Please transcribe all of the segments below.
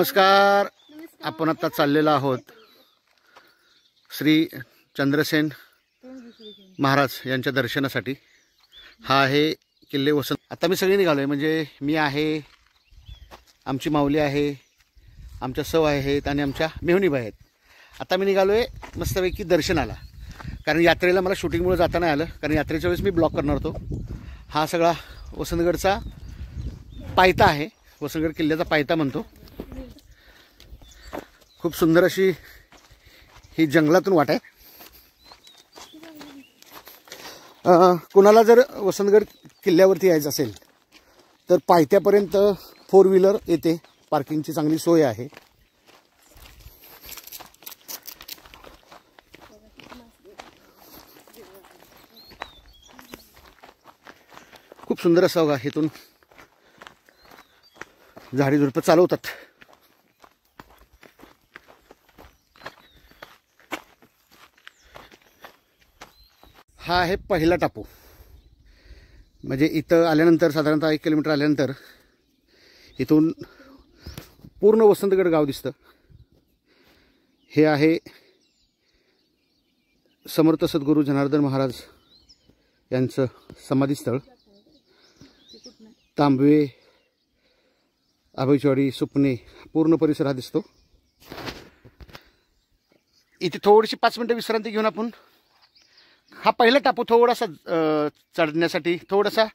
नमस्कार. आपण आता चाललेलो आहोत श्री चंद्रसेन महाराज यांच्या दर्शनासाठी. हा आहे किल्ले वसंत. आता मी सगळे निघालोय, म्हणजे मी आहे, आमची माऊली आहे, आमच्या सव आहेत आणि आमच्या मेहुणीबाई आहेत. आता मी निघालोय मस्तपैकी दर्शनाला, कारण यात्रेला मला शूटिंगमुळे जाता नाही आलं, कारण यात्रेच्या वेळेस मी ब्लॉक करणार होतो. हा सगळा वसंतगडचा पायथा आहे, वसंतगड किल्ल्याचा पायथा म्हणतो. खूप सुंदर अशी ही जंगलातून वाट आहे. कुणाला जर वसंतगड किल्ल्यावरती यायचं असेल तर पायथ्यापर्यंत 4 व्हीलर येते, पार्किंगची चांगली सोय आहे. खूप सुंदर असं बघा, इथून झाडी झुडपं चालवतात. हा आहे पहिला टापू. म्हणजे इथं आल्यानंतर साधारणतः 1 किलोमीटर आल्यानंतर इथून पूर्ण वसंतगड गाव दिसतं. हे आहे समर्थ सद्गुरू जनार्दन महाराज यांचं समाधीस्थळ. तांबवे, आभईचवाडी, सुपणे पूर्ण परिसर हा दिसतो. इथे थोडीशी 5 मिनिटं विश्रांती घेऊन आपण, हा पहिला टापू थोडासा चढण्यासाठी थोडासा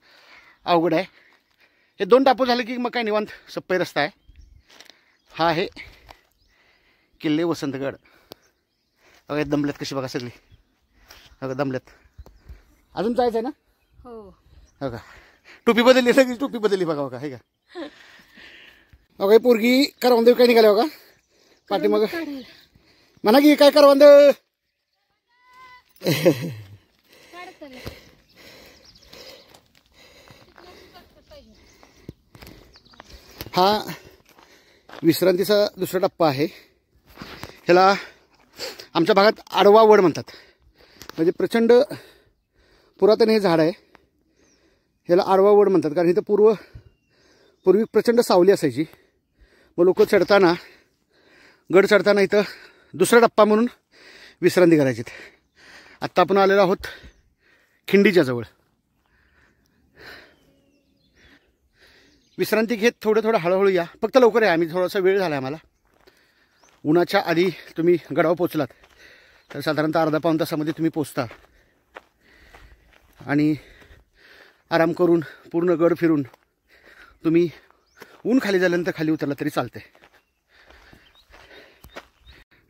अवघड आहे. हे 2 टापू झाले की मग काय निवांत सप्पई रस्ता आहे. हा आहे किल्ले वसंतगड. अगं दमल्यात कशी बघा सगळी, अगं दमल्यात. अजून जायचं आहे ना? हो. बघा टोपी बदलली, सगळी टोपी बदलली बघा बघा. हे का अगं पोरगी करवंद काय निघाल्या बघा पाठीमाग. म्हणा की काय करवंद. हा विश्रांतीचा दुसरा टप्पा आहे. ह्याला आमच्या भागात आडवा वड म्हणतात. म्हणजे प्रचंड पुरातन हे झाड आहे, ह्याला आडवा वड म्हणतात. कारण इथं पूर्वी प्रचंड सावली असायची. मग लोक चढताना, गड चढताना इथं दुसरा टप्पा म्हणून विश्रांती करायची. आत्ता आपण आलेलो आहोत खिंडीच्या जवळ. विश्रांती घेत थोडं हळूहळू या, फक्त लवकर या. आम्ही थोडासा वेळ झाला आम्हाला. उन्हाच्या आधी तुम्ही गडावर पोचलात तर साधारणतः अर्धा-पाऊण तासामध्ये तुम्ही पोचता. आणि आराम करून पूर्ण गड फिरून तुम्ही ऊन खाली झाल्यानंतर खाली उतरला तरी चालते.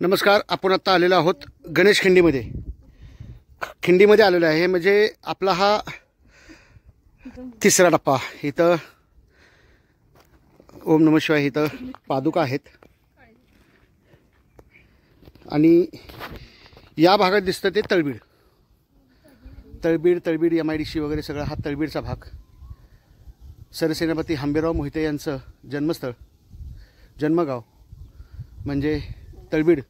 नमस्कार. आपण आत्ता आलेलो आहोत गणेश खिंडीमध्ये आलेलो आहे. म्हणजे आपला हा 3रा टप्पा. इथं ओम नमः शिवाय, इथं पादुका आहेत. आणि या भागात दिसतं ते तळबीड MIDC वगैरे सगळा हा तळबीडचा भाग. सरसेनापती हंबीरराव मोहिते यांचं जन्मस्थळ, जन्मगाव म्हणजे तळबीड.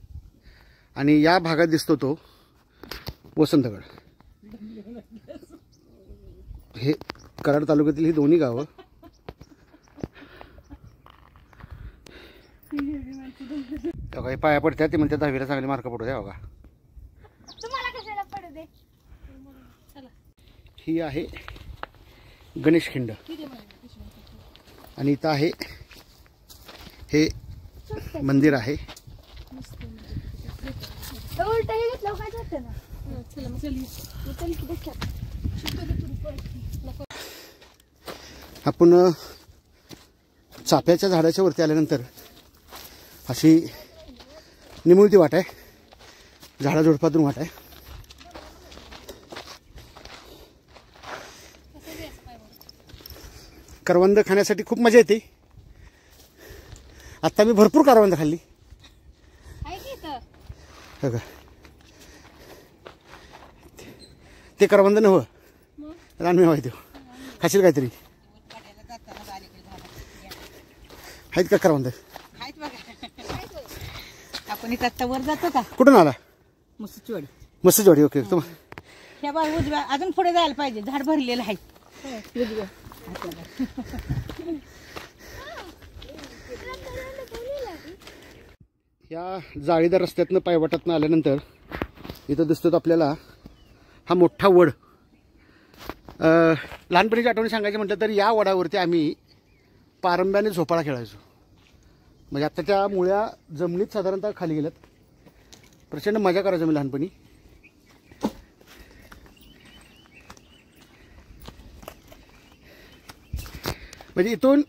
आणि या भागात दिसतो तो वसंतगड. हे कराड तालुक्यातील ही दोन्ही गावं. काही पाया पडतात ते म्हणतात 10वीला चांगले मार्क पडू द्या बघा. ही आहे गणेश खिंड. आणि इथं आहे हे मंदिर आहे. आपण चाफ्याच्या झाडाच्या वरती आल्यानंतर अशी निमुळती वाट आहे, झाडाझुडपातून वाट आहे. करवंद खाण्यासाठी खूप मजा येते. आत्ता मी भरपूर करवंद खाल्ली. बघा ते करवंद नव्हं, रानमेवा आहे तो. खाशील काहीतरी? आहेत का करवंद? आपण इथं वर जातो का? कुठून आला? मस्तीचवाडी. ओके. ह्या बाय उजव्या अजून पुढे जायला पाहिजे, झाड भरलेलं आहे. या जाळीदार रस्त्यातनं पायवाटातनं आल्यानंतर इथं दिसतो आपल्याला हा मोठा वड. लहानपणीची आठवणी सांगायची म्हटलं तर या वडावरती आम्ही पारंब्याने झोपाळा खेळायचो. म्हणजे आता त्या मुळ्या जमिनीत साधारणतः खाली गेल्यात. प्रचंड मजा करायचो मी लहानपणी. म्हणजे इथून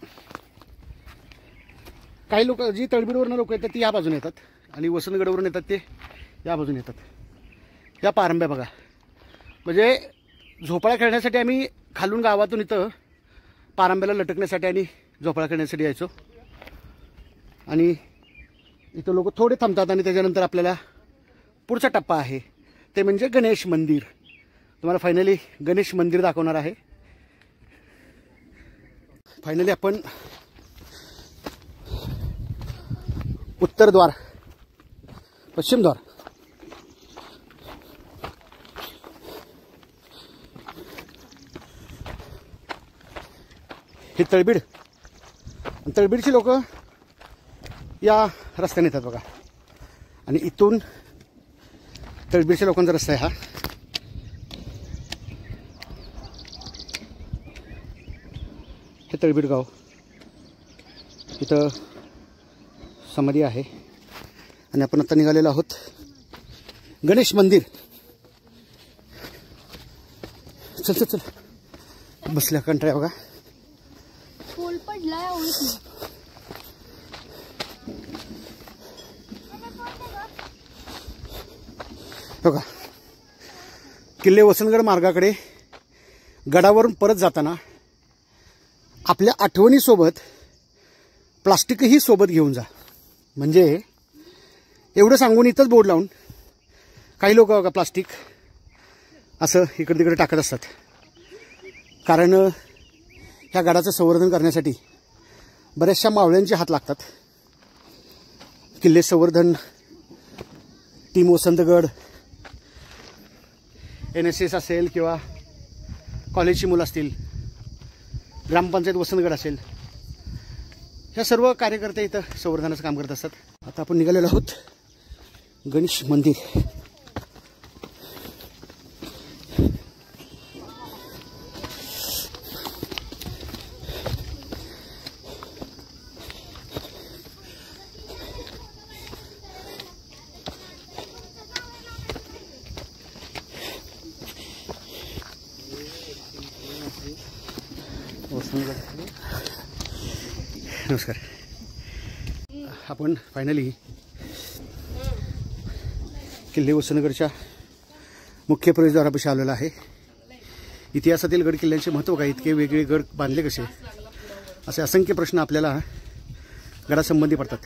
काही लोक जी तळबीडवरून लोक येतात ती या बाजूने येतात आणि वसंतगडवरून येतात ते या बाजूने येतात. या पारंब्या बघा. म्हणजे झोपाळा खेळण्यासाठी आम्ही खालून गावातून इथं पारंब्याला लटकण्यासाठी आणि झोपाळा खेळण्यासाठी यायचो. आणि इथं लोक थोडे थांबतात आणि त्याच्यानंतर आपल्याला पुढचा टप्पा आहे ते म्हणजे गणेश मंदिर. तुम्हाला फायनली गणेश मंदिर दाखवणार आहे. फायनली आपण उत्तर द्वार, पश्चिम द्वार, हे तळबीड. तळबीडची लोक या रस्त्याने येतात बघा. आणि इथून तळबीडच्या लोकांचा रस्ता आहे हा. हे तळबीड गाव. इथं समाधी आहे आणि आपण आता निघालेलो आहोत गणेश मंदिर. चल चल चल. बसल्या कंटाळ्या बघा. फुल पडलाय बघा. किल्ले वसंतगड मार्गाकडे गडावरून परत जाताना आपल्या आठवणीसोबत प्लास्टिकही सोबत घेऊन जा. म्हणजे एवढं सांगून इथंच बोर्ड लावून काही लोक बघा प्लास्टिक असं इकडे तिकडे टाकत असतात. कारण ह्या गडाचं संवर्धन करण्यासाठी बऱ्याचशा मावळ्यांचे हात लागतात. किल्ले संवर्धन टीम वसंतगड, NSS असेल किंवा कॉलेजची मुलं असतील, ग्रामपंचायत वसंतगड असेल, ह्या सर्व कार्यकर्ते इथं संवर्धनाचं काम करत असतात. आता आपण निघालेलो आहोत गणेश मंदिर. नमस्कार. आपण फायनली किल्ले वसंतगडच्या मुख्य प्रवेशद्वारापाशी आलेला आहे. इतिहासातील गड किल्ल्यांचे महत्त्व काय, इतके वेगळे गड बांधले कसे, असे असंख्य प्रश्न आपल्याला गडासंबंधी पडतात.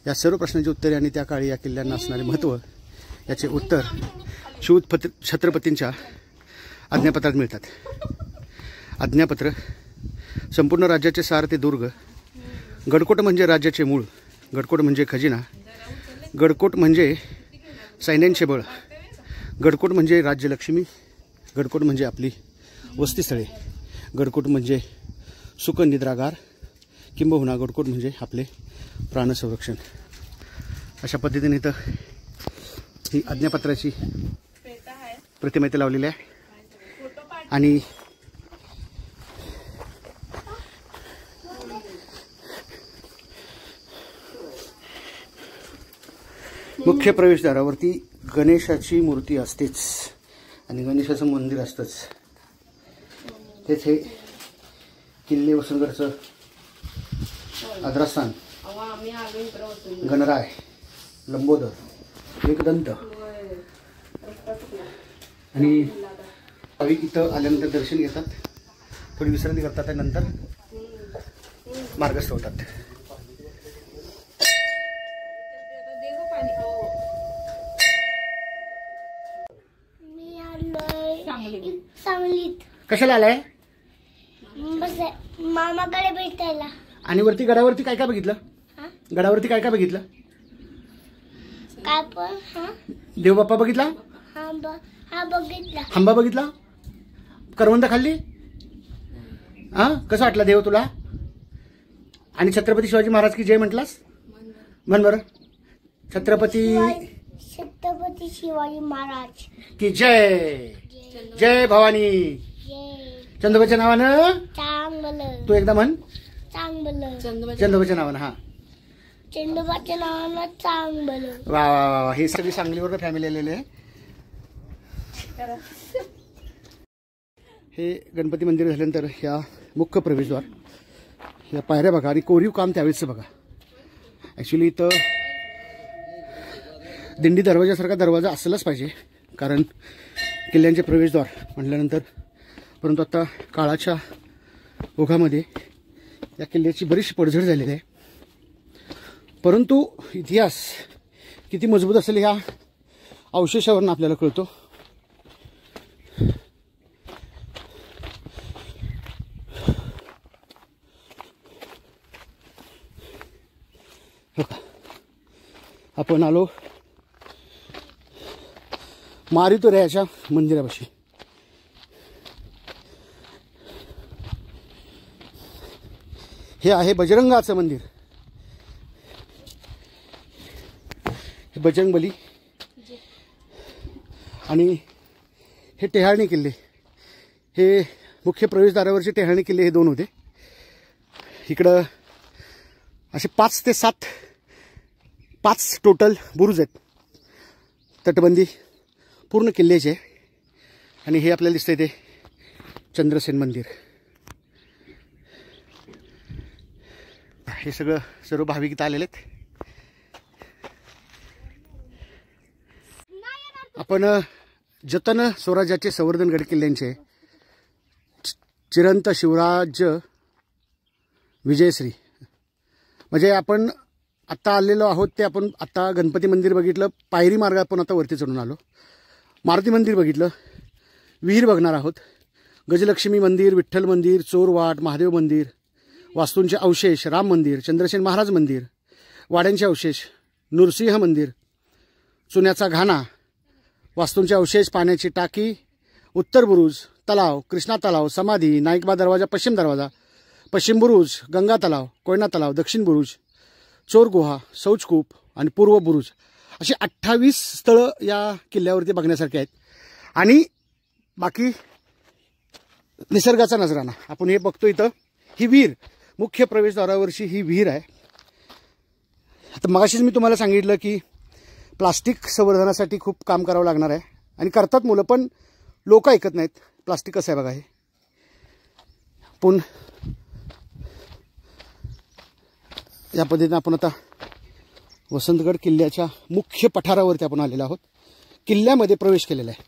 या सर्व प्रश्नांची उत्तरे आणि त्या काळी या किल्ल्यांना असणारे महत्त्व याचे उत्तर शिव छत्रपतींच्या आज्ञापत्रात मिळतात. आज्ञापत्र संपूर्ण राज्याचे सार ते दुर्ग. गडकोट म्हणजे राज्याचे मूळ, गडकोट म्हणजे खजिना, गडकोट म्हणजे सैन्यांचे बळ, गडकोट म्हणजे राज्यलक्ष्मी, गडकोट म्हणजे आपली वस्तीस्थळे, गडकोट म्हणजे सुखनिद्रागार, किंबहुना गडकोट म्हणजे आपले प्राणसंरक्षण. अशा पद्धतीने इथं ही आज्ञापत्राची प्रतिमा इथे लावलेली आहे. आणि मुख्य प्रवेशद्वारावरती गणेशाची मूर्ती असतेच आणि गणेशाचं मंदिर असतंच. तेच हे किल्ले वसंतगडचं आद्रास्थान, गणराय, लंबोदर, एकदंत. आणि भाविक इथं आल्यानंतर दर्शन घेतात, थोडी विश्रांती करतात आणि नंतर मार्गस्थ होतात. सांगलीत. कशाला आलाय? बस मामाकडे भेटायला. आणि वरती गडावरती काय काय बघितलं? गडावरती काय काय बघितलं? काय पण? देवबाप्पा बघितला? हा बघितला. हंबा बघितला? करवंद खाल्ली? कसं वाटलं देव तुला? आणि छत्रपती शिवाजी महाराज की जय म्हटलास? म्हण बरं. छत्रपती छत्रपती शिवाजी महाराज की जय. जय भवानी. जय. चंदोबाच्या नावानं चांगलं तू एकदा म्हण. चांगलं चंदोबाच्या नावानं. हा चंदोबाच्या नावानं चांगलं. वा वा वा वा. हे सगळी सांगलीवर फॅमिली आलेली आहे. हे गणपती मंदिर झाल्यानंतर ह्या मुख्य प्रवेशद्वार, ह्या पायऱ्या बघा आणि कोरीव काम त्यावेळेचं बघा. ॲक्च्युली इथं दिंडी दरवाजासारखा दरवाजा असलाच पाहिजे, कारण किल्ल्यांचे प्रवेशद्वार म्हटल्यानंतर. परंतु आता काळाच्या ओघामध्ये या किल्ल्याची बरीचशी पडझड झालेली आहे. परंतु इतिहास किती मजबूत असेल ह्या अवशेषावरून आपल्याला कळतो. आपण आलो मारुतीरायाच्या मंदिरापाशी. हे आहे बजरंगाचं मंदिर. हे बजरंगबली आणि हे टेहाळणी किल्ले, हे मुख्य प्रवेशद्वारावरचे टेहाळणी किल्ले हे दोन होते. इकडं असे 5 ते 7 5 टोटल बुरुज आहेत. तटबंदी पूर्ण किल्ल्याचे. आणि हे आपल्याला दिसतंय ते चंद्रसेन मंदिर. हे सर्व भाविक इथं आलेले आहेत. आपण जतन स्वराज्याचे संवर्धनगड किल्ल्यांचे चिरंत शिवराज्य विजयश्री, म्हणजे आपण आत्ता आलेलो आहोत ते आपण आत्ता गणपती मंदिर बघितलं, पायरी मार्ग आपण आता वरती चढून आलो. मारुती मंदिर बघितलं, विहीर बघणार आहोत, गजलक्ष्मी मंदिर, विठ्ठल मंदिर, चोरवाट, महादेव मंदिर, वास्तूंचे अवशेष, राम मंदिर, चंद्रसेन महाराज मंदिर, वाड्यांचे अवशेष, नृसिंह मंदिर, चुन्याचा घाणा, वास्तूंचे अवशेष, पाण्याची टाकी, उत्तर बुरुज, तलाव, कृष्णा तलाव, समाधी, नाईकबा दरवाजा, पश्चिम बुरुज, गंगा तलाव, कोयना तलाव, दक्षिण बुरुज, चोर गुहा, शौचकूप आणि पूर्व बुरुज, अशी 28 स्थळं या किल्ल्यावरती बघण्यासारखी आहेत. आणि बाकी निसर्गाचा नजराणा आपण हे बघतो. इथं ही विहीर, मुख्य प्रवेशद्वारावरची ही विहीर आहे. आता मगाशीच मी तुम्हाला सांगितलं की प्लास्टिक संवर्धनासाठी खूप काम करावं लागणार आहे आणि करतात मुलं, पण लोक ऐकत नाहीत. प्लास्टिक कसं आहे बघा. हे पण या पद्धतीने आपण आता वसंतगड किल्ल्याच्या मुख्य पठारावरती आपण आलेलो आहोत. किल्ल्यामध्ये प्रवेश केलेला आहे.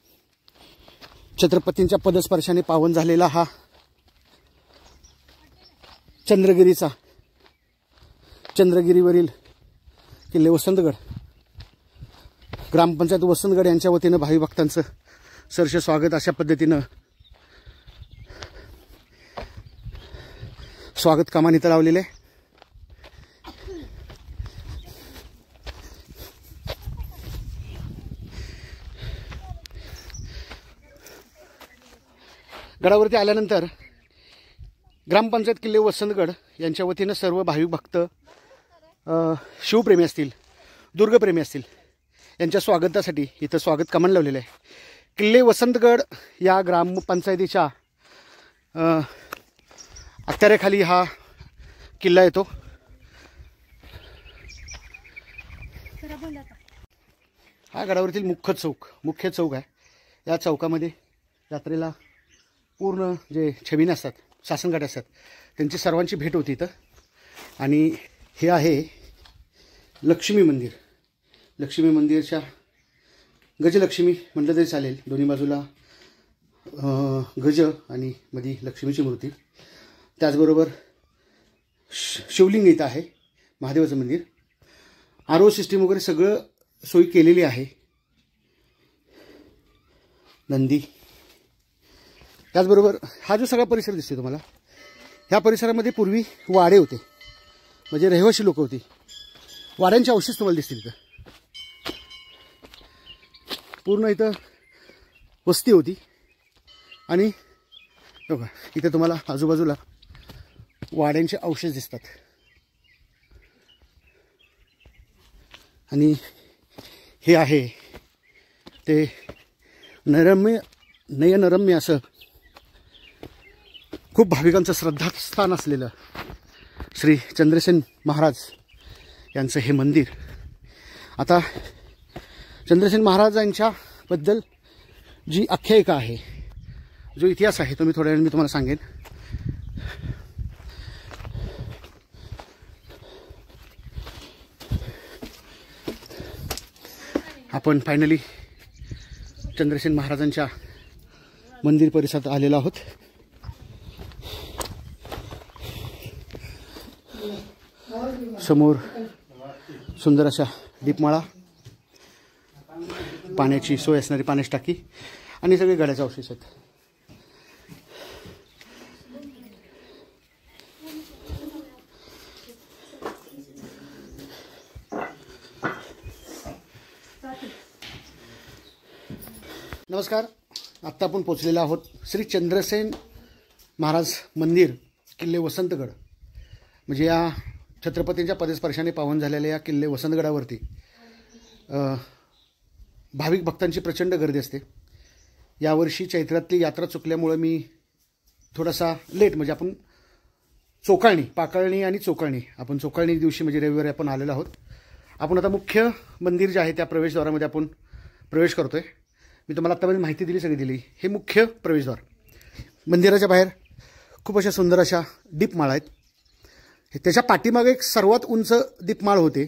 छत्रपतींच्या पदस्पर्शाने पावन झालेला हा चंद्रगिरीवरील किल्ले वसंतगड, ग्रामपंचायत वसंतगड यांच्या वतीनं भावी भक्तांचं सहर्ष स्वागत. अशा पद्धतीनं स्वागत कामान इथं लावलेलं आहे. गडावरती आल्यानंतर ग्रामपंचायत किल्ले वसंतगड यांच्या वतीनं सर्व भाविक भक्त, शिवप्रेमी असतील, दुर्गप्रेमी असतील, यांच्या स्वागतासाठी इथं स्वागत कमान लावलेलं आहे. किल्ले वसंतगड या ग्रामपंचायतीच्या अखत्यारीखाली हा किल्ला येतो. हा गडावरील मुख्य चौक आहे. या चौकामध्ये यात्रेला पूर्ण जे छबिने असतात, शासनगाड्या असतात, त्यांची सर्वांची भेट होती इथं. आणि हे आहे लक्ष्मी मंदिर. लक्ष्मी मंदिरच्या गजलक्ष्मी म्हटलं तरी चालेल. दोन्ही बाजूला गज आणि मध्ये लक्ष्मीची मूर्ती. त्याचबरोबर शिवलिंग इथं आहे, महादेवाचं मंदिर. आरो सिस्टीम वगैरे सगळं सोयी केलेली आहे. नंदी. त्याचबरोबर हा जो सगळा परिसर दिसतो तुम्हाला, ह्या परिसरामध्ये पूर्वी वाडे होते, म्हणजे रहिवासी लोक होती. वाड्यांचे अवशेष तुम्हाला दिसतील इथं. पूर्ण इथं वस्ती होती. आणि बघा इथं तुम्हाला आजूबाजूला वाड्यांचे अवशेष दिसतात. आणि हे आहे ते नयनरम्य असं खूप भाविकांचं श्रद्धास्थान असलेलं श्री चंद्रसेन महाराज यांचं हे मंदिर. आता चंद्रसेन महाराजांच्याबद्दल जी आख्यायिका आहे, जो इतिहास आहे, तो मी थोड्या वेळाने तुम्हाला सांगेन. आपण फायनली चंद्रसेन महाराजांच्या मंदिर परिसरात आलेलो आहोत. समोर सुंदर अशा दीपमाळा, पाण्याची सोय असणारी पाण्याची टाकी आणि सगळे गड्याचे अवशेष आहेत. नमस्कार. आत्ता आपण पोचलेलो आहोत श्री चंद्रसेन महाराज मंदिर, किल्ले वसंतगड. म्हणजे या छत्रपतींच्या पदस्पर्शाने पावन झालेल्या या किल्ले वसंतगडावरती भाविक भक्तांची प्रचंड गर्दी असते. यावर्षी चैत्रातली यात्रा चुकल्यामुळं मी थोडासा लेट, म्हणजे आपण पाकळणी आणि चोकाळणी, आपण चोकाळणी दिवशी म्हणजे रविवारी आपण आलेलो आहोत. आपण आता मुख्य मंदिर जे आहे त्या प्रवेशद्वारामध्ये आपण प्रवेश करतोय. मी तुम्हाला आत्तापर्यंत माहिती दिली, सगळी दिली. हे मुख्य प्रवेशद्वार. मंदिराच्या बाहेर खूप अशा सुंदर अशा दीपमाळा आहेत. त्याच्या पाठीमागे एक सर्वात उंच दीपमाळ होते,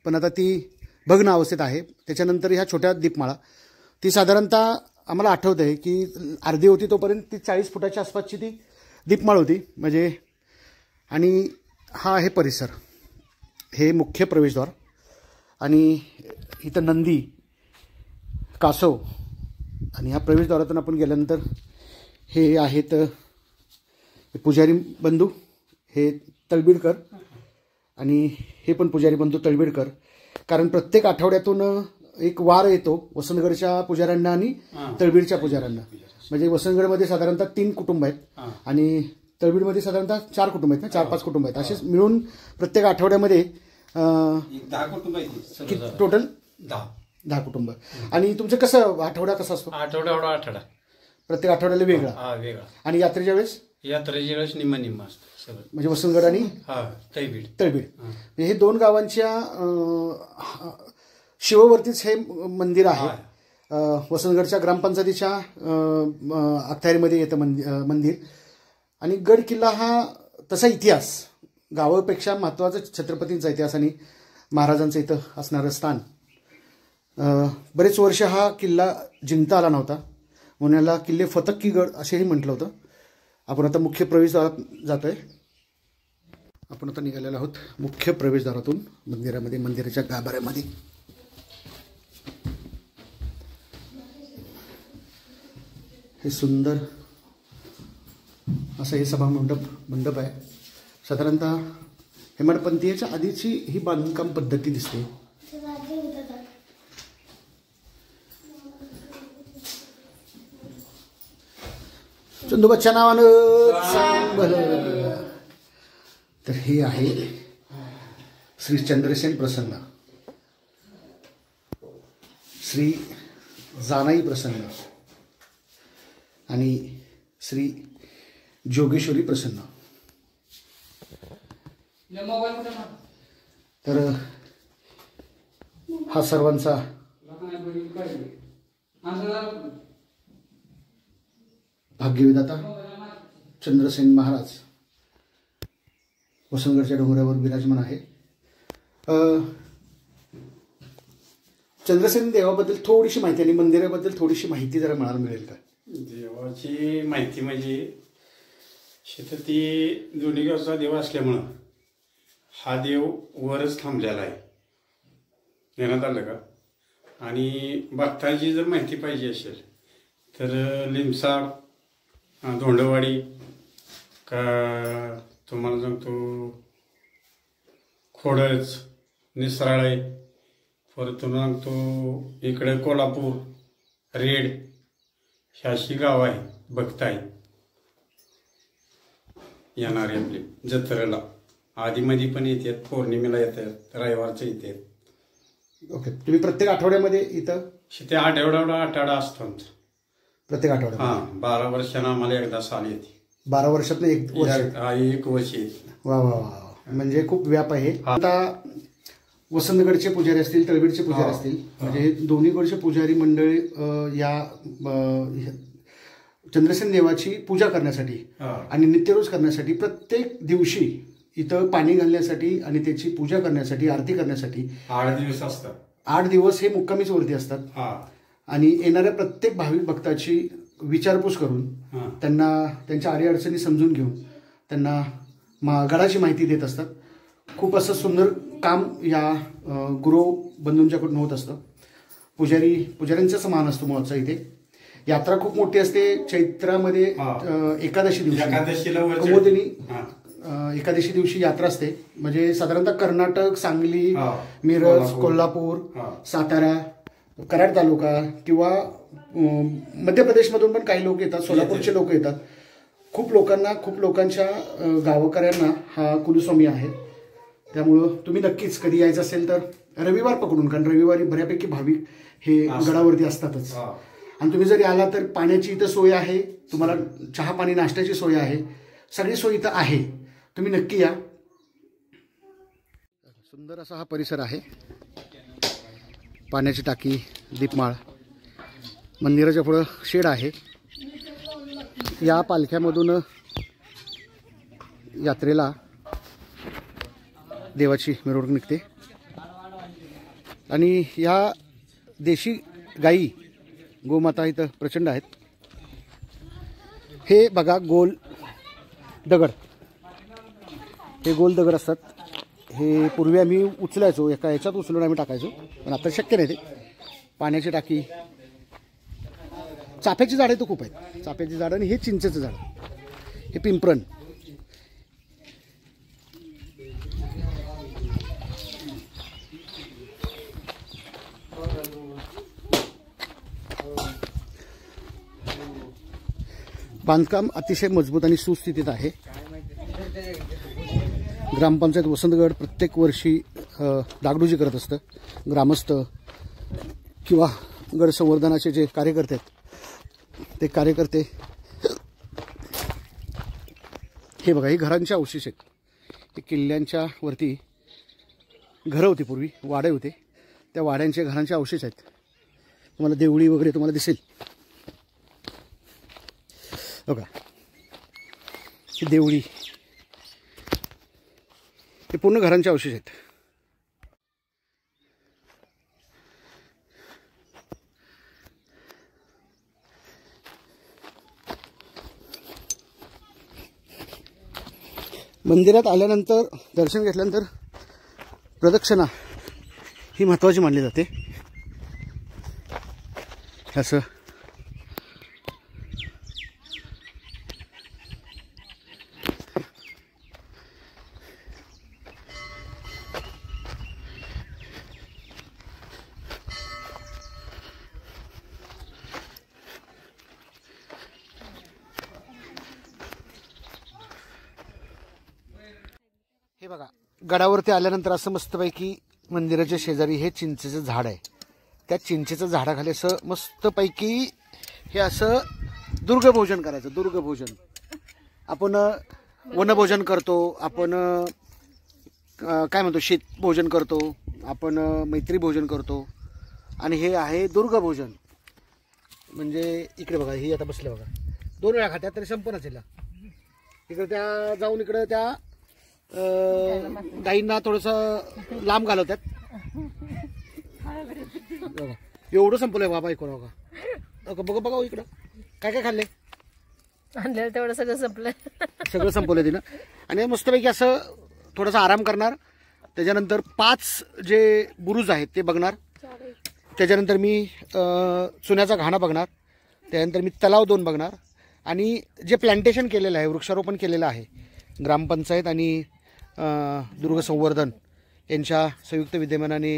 पण आता ती भग्न अवस्थेत आहे. त्याच्यानंतर ह्या छोट्या दीपमाळा, ती साधारणतः आम्हाला आठवत आहे की अर्धी होती तोपर्यंत ती 40 फुटाच्या आसपासची ती दीपमाळ होती. म्हणजे आणि हा आहे परिसर, हे मुख्य प्रवेशद्वार. आणि इथं नंदी, कासव, आणि ह्या प्रवेशद्वारातून आपण गेल्यानंतर हे आहेत पुजारी बंधू, हे तळबीडकर, आणि हे पण पुजारी बंधू तळबीडकर. कारण प्रत्येक आठवड्यातून एक वार येतो वसंतगडच्या पुजाऱ्यांना आणि तळबीडच्या पुजाऱ्यांना. म्हणजे वसंतगडमध्ये साधारणतः 3 कुटुंब आहेत आणि तळबीडमध्ये साधारणतः 4 कुटुंब आहेत ना, 4-5 कुटुंब आहेत. असेच मिळून प्रत्येक आठवड्यामध्ये 10 कुटुंब आहेत. टोटल 10 कुटुंब. आणि तुमचं कसं आठवडा कसा असतो? आठवडा प्रत्येक आठवड्याला वेगळा. वेगळा. आणि यात्रेच्या वेळेस निम्मा असतो सगळं. म्हणजे वसंतगड आणि तळबीड. हे 2 गावांच्या शिववरतीच हे मंदिर आहे. वसंतगडच्या ग्रामपंचायतीच्या अखत्यारीमध्ये येतं मंदिर. आणि गड किल्ला हा तसा इतिहास, गावापेक्षा महत्त्वाचा छत्रपतींचा इतिहास आणि महाराजांचं इथं असणारं स्थान. बरेच वर्ष हा किल्ला जिंकता आला नव्हता, म्हणून याला किल्ले फतक की गड असेही म्हटलं होतं. आपण आता मुख्य प्रवेशद्वारात जातोय. आपण आता निघालेलो आहोत मुख्य प्रवेशद्वारातून मंदिरामध्ये, मंदिराच्या गाभाऱ्यामध्ये. हे सुंदर असं हे सभा मंडप आहे. साधारणतः हेमाडपंथीयाच्या आधीची ही बांधकाम पद्धती दिसते. चंदूबाच्या नावानं चांगलं. तर हे आहे श्री चंद्रसेन प्रसन्न, श्री जानाई प्रसन्न आणि श्री जोगेश्वरी प्रसन्न. तर हा सर्वांचा भाग्यविधाता चंद्रसेन महाराज वसंतगडच्या डोंगरावर विराजमान आहे. चंद्रसेन देवाबद्दल थोडीशी माहिती आणि मंदिराबद्दल थोडीशी माहिती जरा मला मिळेल का? देवाची माहिती म्हणजे शेतात ती दोन्ही गावचा देव असल्यामुळं हा देव वरच थांबलेला आहे. देण्यात आलं का? आणि भक्तांची जर माहिती पाहिजे असेल तर लिमसाड, धोंडवाडी, का तुम्हाला सांगतो खोडच, निसराळे, परत तुम्हाला सांगतो इकडे कोल्हापूर, रेड, ही अशी गाव आहे, भक्त आहे येणारे आपले जत्रेला. आधीमध्ये पण येतात, पौर्णिमेला येतात, रविवारचं येतात. ओके. तुम्ही प्रत्येक आठवड्यामध्ये इथं ते आठवडा असतो आमचा. प्रत्येक आठवड्यात हा 12 वर्षांना आम्हाला एकदा साल येते. 12 वर्षातनं एक वर्ष. हा, 1 वर्ष येते. वा वा वा, म्हणजे खूप व्याप आहे. हा. आता वसंतगडचे पुजारी असतील, तळवीडचे पुजारी हा. असतील, म्हणजे दोन्हीकडचे पुजारी मंडळी या चंद्रसेन देवाची पूजा करण्यासाठी हा. आणि नित्यरोज करण्यासाठी प्रत्येक दिवशी इथं पाणी घालण्यासाठी आणि त्याची पूजा करण्यासाठी, आरती करण्यासाठी 8 दिवस असतात. 8 दिवस हे मुक्कामीच वरती असतात. हा. आणि येणाऱ्या प्रत्येक भाविक भक्ताची विचारपूस करून हा. त्यांना त्यांच्या अडीअडचणी समजून घेऊन त्यांना गडाची माहिती देत असतात. खूप असं सुंदर काम या गुरु बंधूंच्याकडून होत असतं. पुजाऱ्यांचाच मान असतो मुळाचा इथे. यात्रा खूप मोठी असते. चैत्रामध्ये एकादशी दिवशी एकादशीला कुमुदिनी एकादशी दिवशी यात्रा असते. म्हणजे साधारणतः कर्नाटक, सांगली, मिरज, कोल्हापूर, सातारा, कराड तालुका किंवा मध्य प्रदेशमधून पण काही लोक येतात. सोलापूरचे लोक येतात. खूप लोकांच्या गावकऱ्यांना हा कुलस्वामी आहे. त्यामुळं तुम्ही नक्कीच कधी यायचं असेल तर रविवार पकडून, कारण रविवारी बऱ्यापैकी भाविक हे गडावरती असतातच. आणि तुम्ही जरी आला तर पाण्याची इथं सोय आहे, तुम्हाला चहा पाणी नाश्त्याची सोय आहे, सगळी सोय इथं आहे. तुम्ही नक्की या. सुंदर असा हा परिसर आहे. पाण्याची टाकी, दीपमाळ, मंदिराच्या पुढं शेड आहे. या पालख्यामधून यात्रेला देवाची मिरवणूक निघते. आणि या देशी गाई, गोमाता इथं प्रचंड आहेत. हे बघा गोल दगड, हे गोल दगड असतात. हे पूर्वी आम्ही उचलायचो, एका ह्याच्यात उचलून आम्ही टाकायचो, पण आता शक्य नाही ते. पाण्याची टाकी, चाफ्याची झाडं तर खूप आहेत. चाफ्याची झाडं आणि हे चिंचेचं झाड, हे पिंपरण. बांधकाम अतिशय मजबूत आणि सुस्थितीत आहे. ग्रामपंचायत वसंतगड प्रत्येक वर्षी डागडुजी करत असतं. ग्रामस्थ किंवा गड संवर्धनाचे जे कार्यकर्ते आहेत ते कार्यकर्ते. हे बघा, हे घरांचे अवशेष आहेत. हे किल्ल्यांच्या वरती घरं होती पूर्वी, वाडे होते, त्या वाड्यांचे घरांचे अवशेष आहेत. तुम्हाला देवळी वगैरे तुम्हाला दिसेल बघा. ही देवळी, हे पूर्ण घरांचे अवशेष आहेत. मंदिरात आल्यानंतर, दर्शन घेतल्यानंतर प्रदक्षिणा ही महत्त्वाची मानली जाते. असं हे बघा, गडावरती आल्यानंतर असं मस्तपैकी मंदिराच्या शेजारी हे चिंचेचं झाड आहे. त्या चिंचेचं झाडाखाली असं मस्तपैकी हे असं दुर्गभोजन करायचं. दुर्गभोजन आपण वनभोजन करतो, आपण काय म्हणतो शीतभोजन करतो, आपण मैत्री भोजन करतो, आणि हे आहे दुर्गभोजन. म्हणजे इकडे बघा, ही आता बसले बघा, 2 वेळा खात्यात तरी संपणच हिला. इकडे त्या जाऊन इकडे त्या गाईंना थोडंसं लांब घालवतात. एवढं संपलंय बाबा. ऐकू बघा बघा बघा, इकडं काय काय खाल्लंय, आणलेलं तेवढं सगळं संपलं. सगळं संपवलं तिनं. आणि मस्तपैकी असं थोडासा आराम करणार. त्याच्यानंतर 5 जे बुरुज आहेत ते बघणार. त्याच्यानंतर मी चुन्याचा घाणा बघणार. त्यानंतर मी तलाव 2 बघणार. आणि जे प्लांटेशन केलेलं आहे, वृक्षारोपण केलेलं आहे ग्रामपंचायत आणि दुर्ग संवर्धन यांच्या संयुक्त विद्यमानाने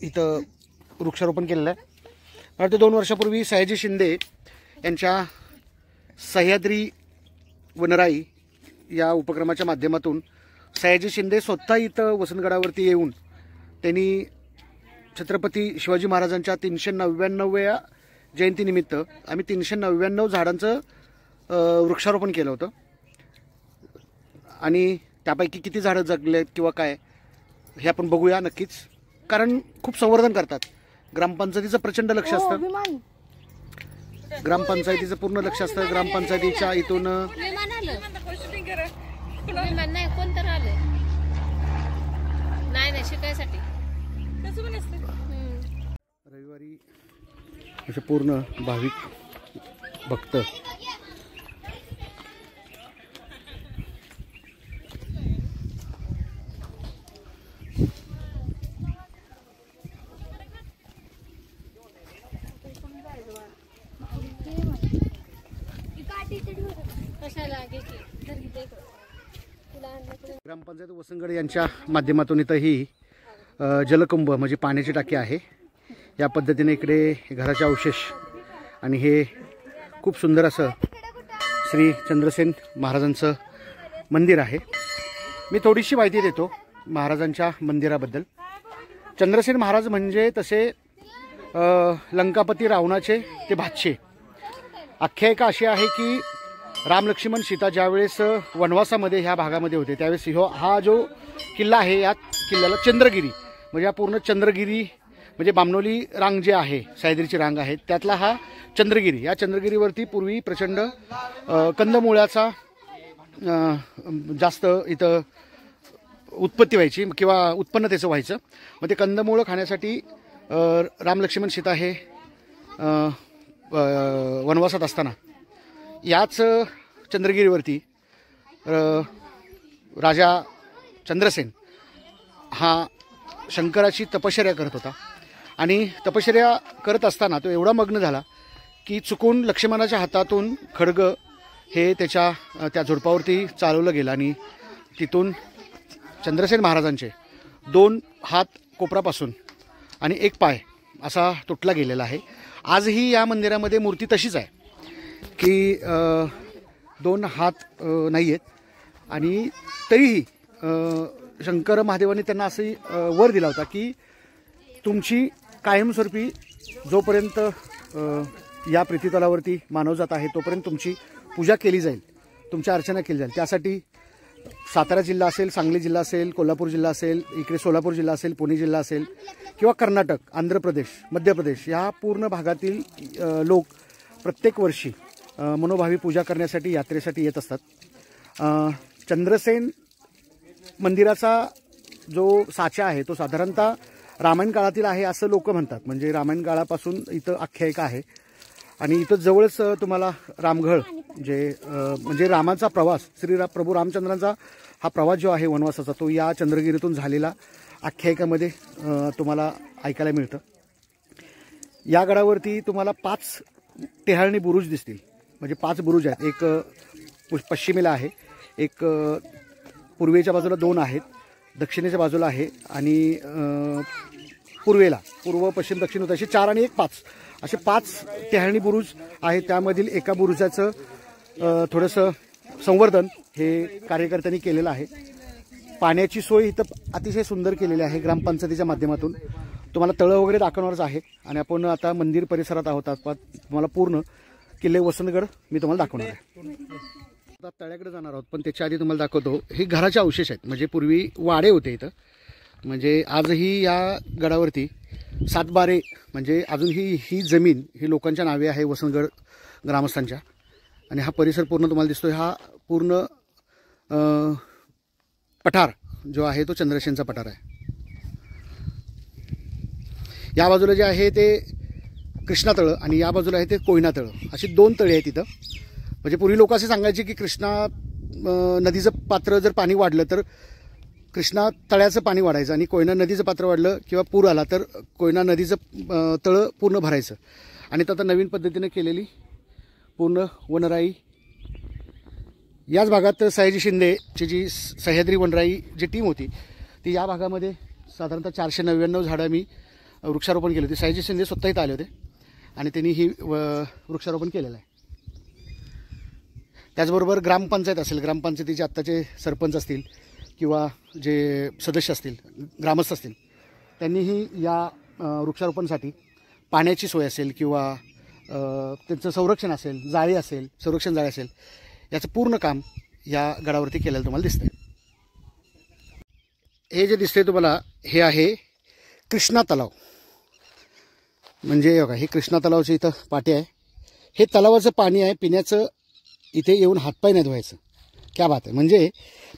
इथं वृक्षारोपण केलेलं आहे. मला ते 2 वर्षापूर्वी सयाजी शिंदे यांच्या सह्याद्री वनराई या उपक्रमाच्या माध्यमातून सयाजी शिंदे स्वतः इथं वसंतगडावरती येऊन त्यांनी छत्रपती शिवाजी महाराजांच्या 399व्या जयंतीनिमित्त आम्ही 399 झाडांचं वृक्षारोपण केलं होतं आणि त्यापैकी किती झाडं जगलेत किंवा काय हे आपण बघूया नक्कीच, कारण खूप संवर्धन करतात. ग्रामपंचायतीचं प्रचंड लक्ष असतं, ग्रामपंचायतीचं पूर्ण लक्ष असतं. ग्रामपंचायतीच्या इथून विमान नाही कोण तर आलं नाही शिकायसाठी. रविवारी असे पूर्ण भाविक भक्त ग्रामपंचायत वसंतगड यांच्या माध्यमातून इथं ही जलकुंभ म्हणजे पाण्याची टाकी आहे. या पद्धतीने इकडे घराचे अवशेष आणि हे खूप सुंदर असं श्री चंद्रसेन महाराजांचं मंदिर आहे. मी थोडीशी माहिती देतो महाराजांच्या मंदिराबद्दल. चंद्रसेन महाराज म्हणजे तसे लंकापती रावणाचे ते भाचे. आख्यायिका अशी आहे की राम लक्ष्मण सीता ज्यावेळेस वनवासामध्ये ह्या भागामध्ये होते त्यावेळेस हा जो किल्ला आहे या किल्ल्याला चंद्रगिरी म्हणजे हा पूर्ण चंद्रगिरी म्हणजे बामणोली रांग जे आहे सह्याद्रीची रांग आहे त्यातला हा चंद्रगिरी. या चंद्रगिरीवरती पूर्वी प्रचंड कंदमुळाचा जास्त इथं उत्पत्ती व्हायची किंवा उत्पन्न त्याचं व्हायचं. मग ते कंदमुळं खाण्यासाठी राम लक्ष्मण सीता हे वनवासात असताना याच चंद्रगिरीवरती राजा चंद्रसेन हा शंकराची तपश्चर्या करत होता आणि तपश्चर्या करत असताना तो एवढा मग्न झाला की चुकून लक्ष्मणाच्या हातातून खड्ग हे त्या झुडपावरती चालवलं गेलं आणि तिथून चंद्रसेन महाराजांचे 2 हात कोपरापासून आणि 1 पाय असा तुटला गेलेला आहे. आजही या मंदिरामध्ये मूर्ती तशीच आहे की 2 हात नाही आहेत आणि तरीही शंकर महादेवांनी त्यांना असंही वर दिला होता की तुमची कायमस्वरूपी जोपर्यंत या पृथ्वीतलावरती मानवजात आहे तोपर्यंत तुमची पूजा केली जाईल, तुमची अर्चना केली जाईल. त्यासाठी सातारा जिल्हा असेल, सांगली जिल्हा असेल, कोल्हापूर जिल्हा असेल, इकडे सोलापूर जिल्हा असेल, पुणे जिल्हा असेल किंवा कर्नाटक, आंध्र प्रदेश, मध्य प्रदेश या पूर्ण भागातील लोक प्रत्येक वर्षी मनोभावी पूजा करण्यासाठी यात्रेसाठी येत असतात. चंद्रसेन मंदिराचा जो साचा आहे तो साधारणतः रामायण काळातील आहे असं लोक म्हणतात. म्हणजे रामायण काळापासून इथं आख्यायिका आहे आणि इथं जवळच तुम्हाला रामघळ म्हणजे रामाचा प्रवास प्रभू रामचंद्रांचा हा प्रवास जो आहे वनवासाचा तो या चंद्रगिरीतून झालेला आख्यायिकामध्ये तुम्हाला ऐकायला मिळतं. या गडावरती तुम्हाला 5 टेहाळणी बुरुज दिसतील. म्हणजे 5 बुरुज आहेत. एक पश्चिमेला आहे, एक पूर्वेच्या बाजूला 2 आहेत, दक्षिणेच्या बाजूला आहे आणि पूर्वेला पूर्व पश्चिम दक्षिण उत्तर असे 4 आणि 1 5 असे 5 टेहाळणी बुरुज आहेत. त्यामधील एका बुरुजाचं थोडंसं संवर्धन हे कार्यकर्त्यांनी केलेलं आहे. पाण्याची सोय इथं अतिशय सुंदर केलेली आहे ग्रामपंचायतीच्या माध्यमातून. तुम्हाला तळं वगैरे दाखवणारच आहे आणि आपण आता मंदिर परिसरात आहोत. तुम्हाला पूर्ण किल्ले वसंतगड मी तुम्हाला दाखवणार आहे. आता तळ्याकडे जाणार आहोत पण त्याच्या आधी तुम्हाला दाखवतो हे घराचे अवशेष आहेत. म्हणजे पूर्वी वाडे होते इथं. म्हणजे आजही या गडावरती 7 बारे म्हणजे अजूनही ही जमीन ही लोकांच्या नावे आहे वसंतगड ग्रामस्थांच्या. आणि हा परिसर पूर्ण तुम्हाला दिसतोय हा पूर्ण पठार जो आहे तो चंद्रसेनचा पठार आहे. या बाजूला जे आहे ते कृष्णा तळं आणि या बाजूला आहे ते कोयना तळं अशी 2 तळे आहेत तिथं. म्हणजे पूर्वी लोक असे सांगायचे की कृष्णा नदीचं पात्र जर पाणी वाढलं तर कृष्णा तळ्याचं पाणी वाढायचं आणि कोयना नदीचं पात्र वाढलं किंवा पूर आला तर कोयना नदीचं तळं पूर्ण भरायचं. आणि आता नवीन पद्धतीने केलेली पूर्ण वनराई याच भागात सयाजी शिंदेची जी सह्याद्री वनराई जी टीम होती ती या भागामध्ये साधारणतः 499 झाडं मी वृक्षारोपण केले होते. सयाजी शिंदे स्वतः इथं आले होते आणि त्यांनी ही वृक्षारोपण केलेलं आहे. त्याचबरोबर ग्रामपंचायत असेल, ग्रामपंचायतीचे आत्ताचे सरपंच असतील किंवा जे सदस्य असतील, ग्रामस्थ असतील त्यांनीही या वृक्षारोपणसाठी पाण्याची सोय असेल किंवा त्यांचं संरक्षण असेल, जाळी असेल, संरक्षण जाळी असेल, याचं पूर्ण काम या गडावरती केलेलं तुम्हाला दिसतंय. हे जे दिसतंय तुम्हाला हे आहे कृष्णा तलाव. म्हणजे बघा, हे कृष्णा तलावाचं इथं पाटी आहे. हे तलावाचं पाणी आहे पिण्याचं. इथे येऊन हातपाय नाही धुवायचं. क्या बात आहे. म्हणजे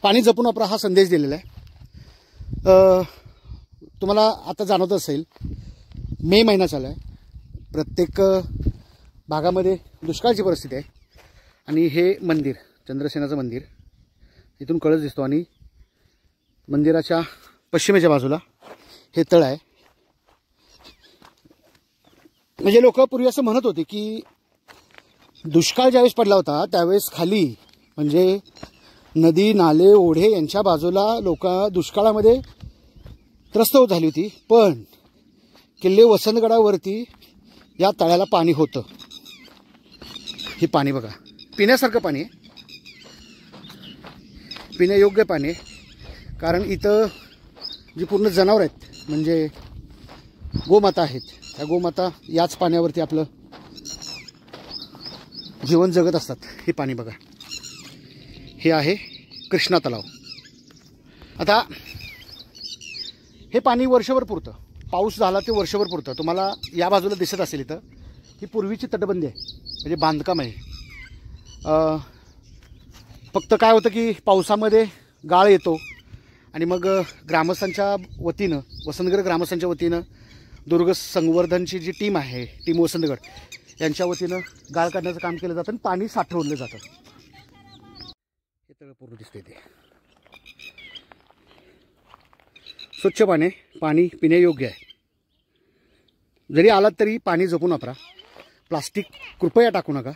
पाणी जपून वापरा हा संदेश दिलेला आहे. तुम्हाला आता जाणवत असेल मे महिना चालू आहे. प्रत्येक भागामध्ये दुष्काळाची परिस्थिती आहे. आणि हे मंदिर, चंद्रसेनाचं मंदिर, इथून कळस दिसतो आणि मंदिराच्या पश्चिमेच्या बाजूला हे तळ आहे. म्हणजे लोक पूर्वी असं म्हणत होते की दुष्काळ ज्यावेळेस पडला होता त्यावेळेस खाली म्हणजे नदी, नाले, ओढे यांच्या बाजूला लोक दुष्काळामध्ये त्रस्त होत झाली होती. पण किल्ले वसंतगडावरती या तळ्याला पाणी होतं. हे पाणी बघा, पिण्यासारखं पाणी आहे, पिण्यायोग्य पाणी आहे. कारण इथं जी पूर्ण जनावर आहेत म्हणजे गोमाता आहेत, त्या गोमाता याच पाण्यावरती आपलं जीवन जगत असतात. हे पाणी बघा, हे आहे कृष्णा तलाव. आता हे पाणी वर्षभर पुरतं, पाऊस झाला ते वर्षभर पुरतं. तुम्हाला या बाजूला दिसत असेल इथं ही पूर्वीची तटबंदी आहे, म्हणजे बांधकाम आहे. फक्त काय होतं की पावसामध्ये गाळ येतो आणि मग ग्रामस्थांच्या वतीनं, वसंतगड ग्रामस्थांच्या वतीनं दुर्ग संवर्धनची जी टीम आहे, टीम वसंतगड, यांच्या वतीनं गाळ काढण्याचं काम केलं जातं आणि पाणी साठवलं जातं. हे सगळं पूर्ण दिसतंय ते स्वच्छ पाणी, पाणी पिण्यायोग्य आहे. जरी आलात तरी पाणी जपून वापरा. प्लास्टिक कृपया टाकू नका.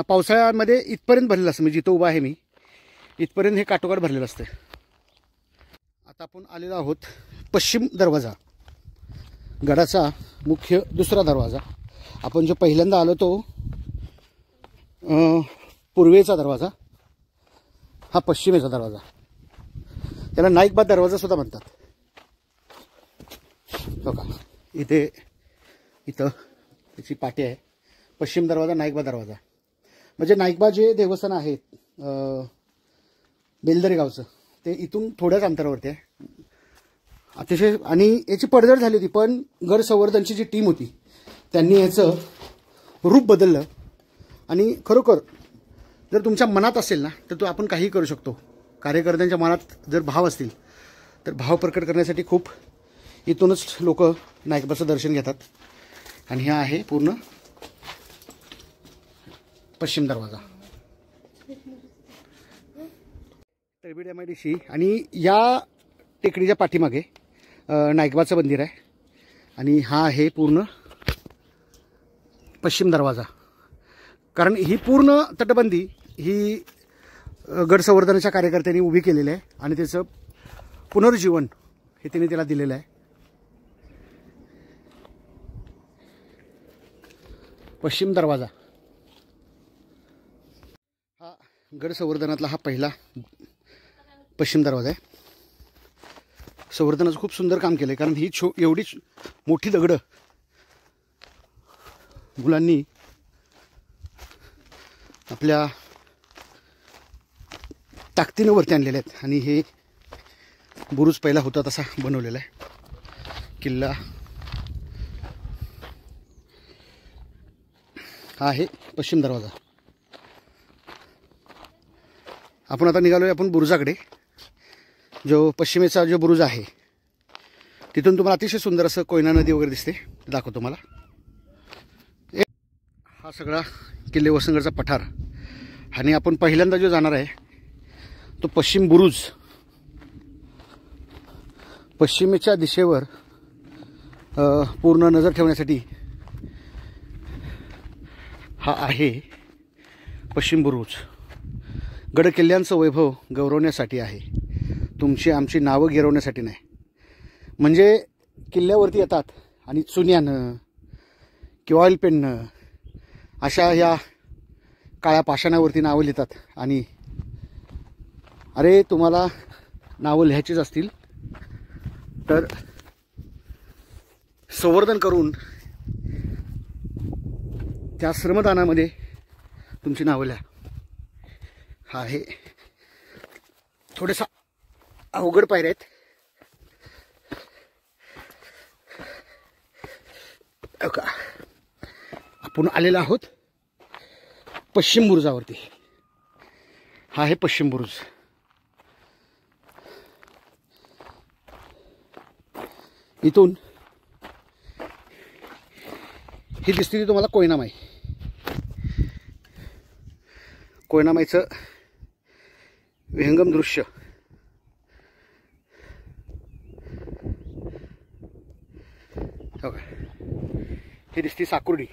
पावसाळ्यामध्ये इथपर्यंत भरलेलं असतं, म्हणजे जिथं उभा आहे मी इथपर्यंत हे काठोकाठ भरलेलं असतं. आता आपण आलेलो आहोत पश्चिम दरवाजा, गडाचा मुख्य दुसरा दरवाजा. आपण जो पहिल्यांदा आलो तो पूर्वेचा दरवाजा, हा पश्चिमेचा दरवाजा. त्याला नाईकबाद दरवाजा सुद्धा म्हणतात. बघा इथं त्याची पाटी आहे. पश्चिम दरवाजा, नाईकबा दरवाजा. म्हणजे नाईकबा जे देवस्थान आहेत बेलदरी गावचं, ते इथून थोड्याच अंतरावरती आहे अतिशय. आणि याची पडझड झाली होती, पण गड संवर्धनची जी टीम होती त्यांनी याचं रूप बदललं. आणि खरोखर जर तुमच्या मनात असेल ना तर तो आपण काही करू शकतो. कार्यकर्त्यांच्या मनात जर भाव असतील तर भाव प्रकट करण्यासाठी खूप इथूनच लोक नाईकबाचं दर्शन घेतात. आणि हा आहे पूर्ण पश्चिम दरवाजा, तळबीड MIDC. आणि या टेकडीच्या पाठीमागे नाईकबाचं मंदिर आहे. आणि हा आहे पूर्ण पश्चिम दरवाजा. कारण ही पूर्ण तटबंदी ही गड संवर्धनाच्या कार्यकर्त्यांनी उभी केलेली आहे आणि त्याचं पुनर्जीवन हे त्यांनी त्याला दिलेलं आहे. पश्चिम दरवाजा हा गड संवर्धनातला हा पहिला पश्चिम दरवाजा आहे. संवर्धनाचं खूप सुंदर काम केलं आहे. कारण ही एवढी मोठी दगडं मुलांनी आपल्या ताकदीनं वरती आणलेले आहेत. आणि हे बुरुज पहिला होता तसा बनवलेला आहे किल्ला. हा आहे पश्चिम दरवाजा. आपण आता निघालो आहे आपण बुरुजाकडे. जो पश्चिमेचा जो बुरुज आहे तिथून तुम्हाला अतिशय सुंदर असं कोयना नदी वगैरे दिसते, दाखवतो तुम्हाला. हा सगळा किल्ले वसंतगडचा पठार. आणि आपण पहिल्यांदा जो जाणार आहे तो पश्चिम बुरुज. पश्चिमेच्या दिशेवर पूर्ण नजर ठेवण्यासाठी हा आहे पश्चिम बुरुज. गड किल्ल्यांचं वैभव गौरवण्यासाठी आहे, तुमची आमची नावं गिरवण्यासाठी नाही. म्हणजे किल्ल्यावरती येतात आणि चुन्यानं किंवा ऑइल पेननं अशा या काळ्या पाषाणावरती नावं लिहितात. आणि अरे तुम्हाला नावं लिहायचीच असतील तर संवर्धन करून त्या श्रमदानामध्ये तुमची नावं लिहा. हा आहे थोडासा अवघड पायऱ्या आहेत. का आपण आलेलो आहोत पश्चिम बुरुजावरती. हा आहे पश्चिम बुरुज. इथून ही दिसते ती तुम्हाला कोयनामाई. कोयनामाईचं विहंगम दृश्य. ही दिसती साकुर्डी.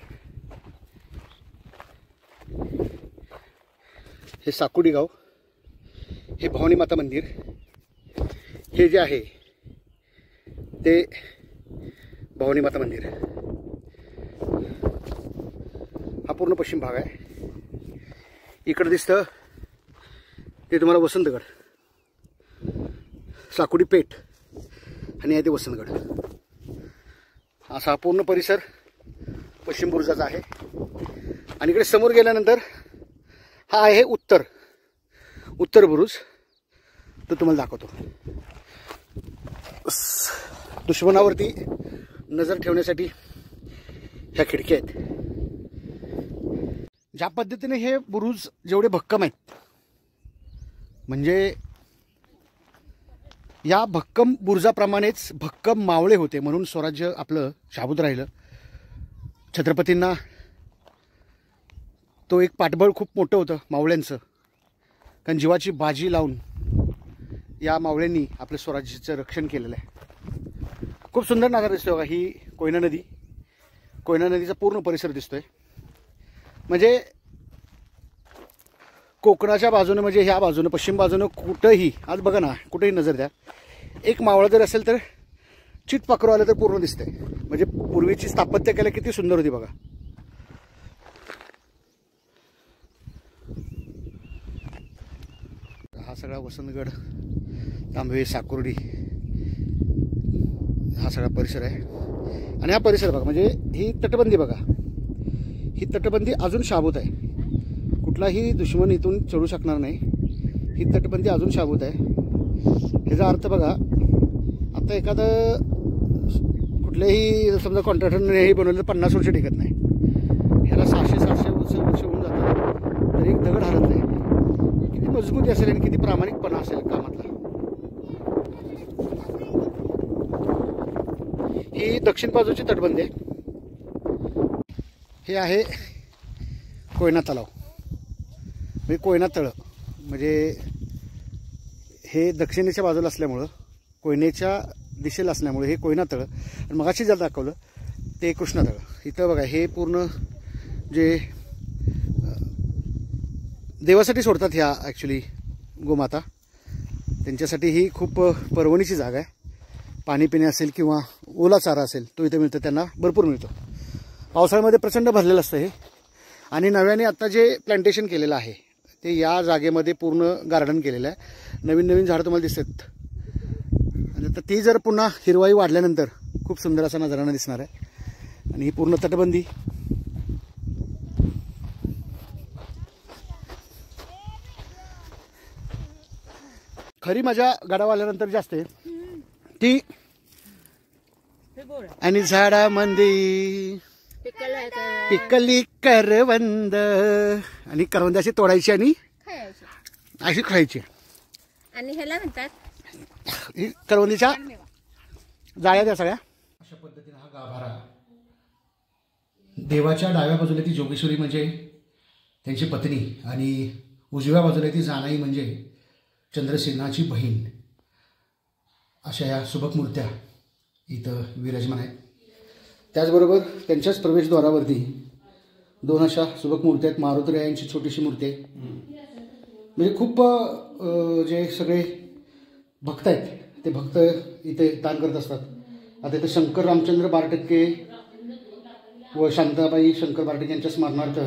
हे साकुर्डी गाव. हे भवानी माता मंदिर. हे जे आहे ते भवानी माता मंदिर. हा पूर्ण पश्चिम भाग आहे. इकडं दिसतं ते तुम्हाला वसंतगड, साकुर्डी पेठ आणि आहे ते वसंतगड. असा हा पूर्ण परिसर पश्चिम बुरुजाचा आहे. आणि इकडे समोर गेल्यानंतर हा आहे उत्तर बुरुज. तो तुम्हाला दाखवतो. दुश्मनावरती नजर ठेवण्यासाठी ह्या खिडक्या आहेत. ज्या पद्धतीने हे बुरुज जेवढे भक्कम आहेत, म्हणजे या भक्कम बुरुजाप्रमाणेच भक्कम मावळे होते, म्हणून स्वराज्य आपलं शाबूत राहिलं. छत्रपतींना तो एक पाठबळ खूप मोठं होतं मावळ्यांचं, कारण जीवाची बाजी लावून या मावळ्यांनी आपल्या स्वराज्याचं रक्षण केलेलं आहे. खूप सुंदर नजारा दिसतोय बघा. ही कोयना नदी, कोयना नदीचा पूर्ण परिसर दिसतोय. म्हणजे कोकणाच्या बाजूने, म्हणजे ह्या बाजूने पश्चिम बाजूने कुठंही, आज बघा ना, कुठेही नजर द्या, एक मावळा जर असेल तर चितपाखरू आलं तर पूर्ण दिसतंय. म्हणजे पूर्वीची स्थापत्य कला किती सुंदर होती बघा. हा सगळा वसंतगड, तांबवे, साकुर्डी हा सगळा परिसर आहे. आणि हा परिसर बघा, म्हणजे ही तटबंदी बघा. ही तटबंदी अजून शाबूत आहे. कुठलाही दुश्मन इथून चढू शकणार नाही. ही तटबंदी अजून शाबूत आहे. ह्याचा अर्थ बघा, आता एखादं कुठल्याही समजा कॉन्ट्रॅक्टरने हे बनवलं तर 50 वर्ष टिकत नाही. ह्याला 600 वर्ष होऊन जातात तरी एक दगड हलत नाही. किती मजबूती असेल आणि किती प्रामाणिकपणा असेल कामातला. ही दक्षिण बाजूची तटबंदी आहे. हे आहे कोयना तलाव, म्हणजे कोयना तळं. म्हणजे हे दक्षिणेच्या बाजूला असल्यामुळं, कोयनेच्या दिशेला असल्यामुळे हे कोयना तळं. आणि मगाशी जर दाखवलं ते कृष्णा तळं. इथं बघा, हे पूर्ण जे देवासाठी सोडतात ह्या ॲक्च्युली गोमाता, त्यांच्यासाठी ही खूप पर्वणीची जागा आहे. पाणी पिणे असेल किंवा ओला चारा असेल तो इथं मिळतो, त्यांना भरपूर मिळतो. पावसाळ्यामध्ये प्रचंड भरलेलं असतं हे. आणि नव्याने आता जे प्लांटेशन केलेलं आहे ते या जागेमध्ये पूर्ण गार्डन केलेलं आहे. नवीन नवीन झाडं तुम्हाला दिसतात. आणि आता ती जर पुन्हा हिरवाई वाढल्यानंतर खूप सुंदर असा नजारा दिसणार आहे. आणि ही पूर्ण तटबंदी. खरी मजा गडावर आल्यानंतर जी असते ती आणि झाडामंदी पिकली करवंद, आणि करवंद अशी तोडायची आणि अशी खायची. आणि ह्याला म्हणतात ही करवंदीच्या जाळ्या द्या सगळ्या. अशा पद्धतीने हा गाभारा. देवाच्या डाव्या बाजूला ती जोगेश्वरी म्हणजे त्यांची पत्नी, आणि उजव्या बाजूला ती जानाई म्हणजे चंद्रसेनाची बहीण. अशा या सुबक मूर्त्या इथं विराजमान आहेत. त्याचबरोबर त्यांच्याच प्रवेशद्वारावरती 2 अशा सुबक मूर्त्या आहेत. मारुतीरायांची छोटीशी मूर्ती आहे. म्हणजे खूप जे सगळे भक्त आहेत ते भक्त इथे दान करत असतात. आता इथे शंकर रामचंद्र बारटक्के व शांताबाई शंकर बारटक्के यांच्या स्मरणार्थ